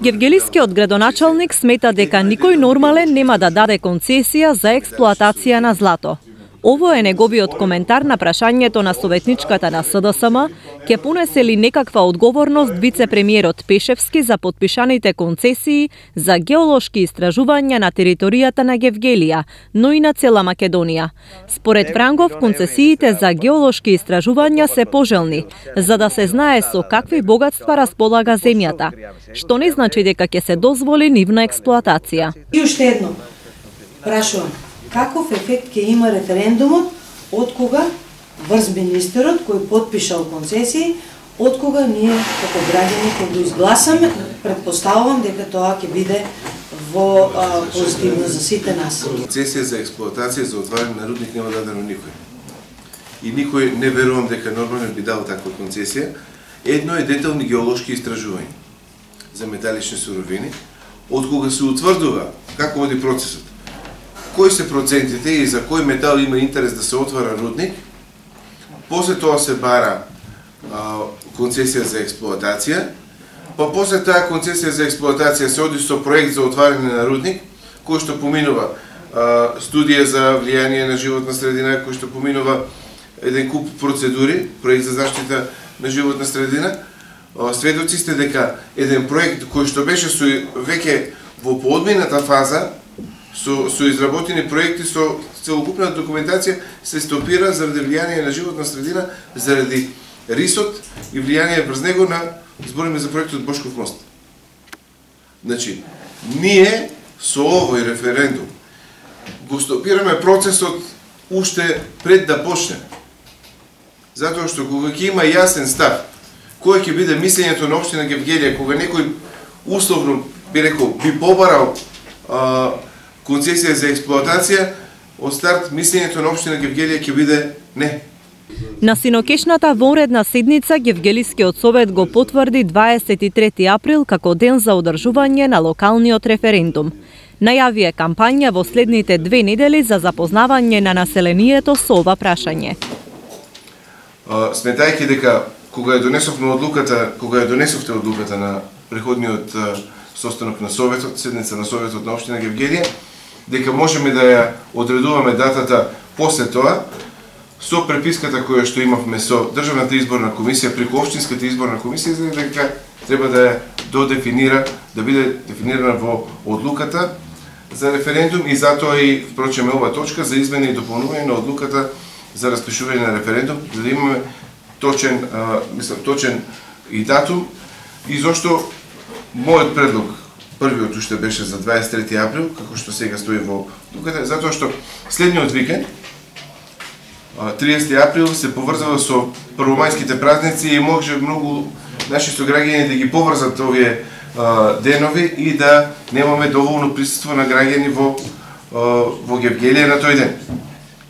Гевгелискиот градоначалник смета дека никој нормален нема да даде концесија за експлоатација на злато. Ово е неговиот коментар на прашањето на советничката на СДСМ, ќе понесе ли некаква одговорност вице-премиерот Пешевски за подпишаните концесии за геолошки истражувања на територијата на Гевгелија, но и на цела Македонија. Според Врангов, концесиите за геолошки истражувања се пожелни, за да се знае со какви богатства располага земјата, што не значи дека ќе се дозволи нивна експлоатација. И уште едно, прашувам, каков ефект ќе има референдумот од кога врз министерот кој подпишал концесии, од кога ние како граѓани ќе го изгласаме, предпоставувам дека тоа ќе биде во позитивно за сите нас. Концесија за експлоатација за отварање на рудник нема дадено никој. И никој не верувам дека нормален би дал таква концесија. Едно е детални геолошки истражувања за металични суровини, од кога се утврдува како оди процесот, кои се процентите и за кој метал има интерес да се отвара рудник, после тоа се бара концесија за експлоатација, па после таа концесија за експлоатација се оди со проект за отварање на рудник, кој што поминува студија за влијание на животна средина, кој што поминува еден куп процедури, проект за заштита на животна средина. Сведоци сте дека еден проект кој што беше веќе во поодмината фаза, со изработени проекти, со целокупна документација се стопира заради влијание на животна средина, заради рисот и влијание врз него на, збориме за проектот Бошков мост. Значи, ние со овој референдум го стопираме процесот уште пред да почне. Затоа што кога ќе има јасен став, кој ќе биде мислењето на општина Гевгелија, кога некој условно би рекол, би побарал концесија за експлоатација, од старт мислењето на општина Гевгелија ќе биде не. На синокешната вонредна седница Гевгелискиот совет го потврди 23 април како ден за одржување на локалниот референдум. Најави е кампања во следните 2 недели за запознавање на населението со ова прашање. Сметајќи дека кога ја донесовте одлуката на преходниот состанок на советот, седница на советот на општина Гевгелија, дека можеме да ја одредуваме датата после тоа, со преписката која што имавме со Државната изборна комисија, преку Општинската изборна комисија, за дека треба да ја додефинира, да биде дефинирана во одлуката за референдум и затоа и впрочем ова точка за измени и дополнување на одлуката за распишување на референдум, за да имаме точен и датум. И зошто мојот предлог првиот уште беше за 23 април, како што сега стои во одлуката, затоа што следниот викенд, 30 април, се поврзава со првомајските празници и може многу наши сограѓани да ги поврзат овие денови и да немаме доволно присуство на граѓани во Гевгелија на тој ден.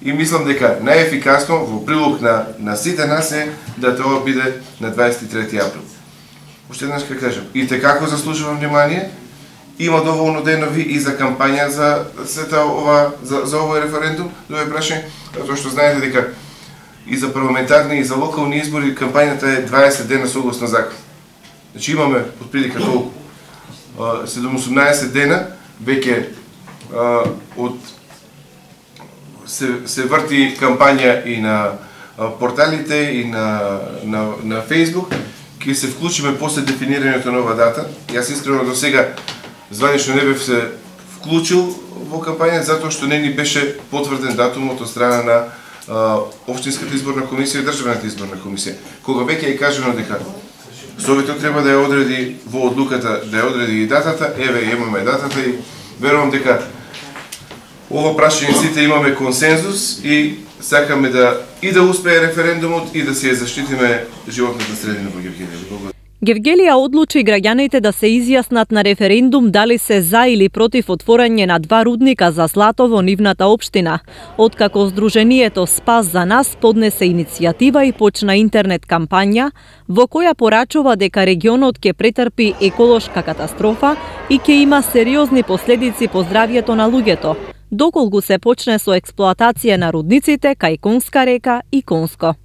И мислам дека најефикасно во прилог на сите нас е да тоа биде на 23 април. Уште еднаш ќе кажам, и како заслужува внимание, има доволно денови и за кампања за овој референдум, да ја прашање, затоа што знаете дека и за парламентарни и за локални избори кампањата е 20 дена согласно закон. Значи имаме отприлика колку 18 дена веќе се врти кампања и на порталите и на Facebook. Ќе се вклучиме после дефинирањето на оваа дата. Јас искрено до сега званично не бев се вклучил во кампања затоа што не ни беше потврден датумот од страна на Општинската изборна комисија и Државната изборна комисија. Кога веќе е кажано дека Советот треба да ја одреди во одлуката, да ја одреди и датата, еве имаме датата и верувам дека ова прашање сите имаме консензус и сакаме да успее референдумот и да се ја заштитиме животната средина во Гевгелија. Гевгелија одлучи граѓаните да се изјаснат на референдум дали се за или против отворање на 2 рудника за злато во нивната општина, откако Сдруженијето Спас за нас поднесе иницијатива и почна интернет кампања во која порачува дека регионот ќе претрпи еколошка катастрофа и ќе има сериозни последици по здравјето на луѓето, доколку се почне со експлоатација на рудниците кај Конска река и Конско.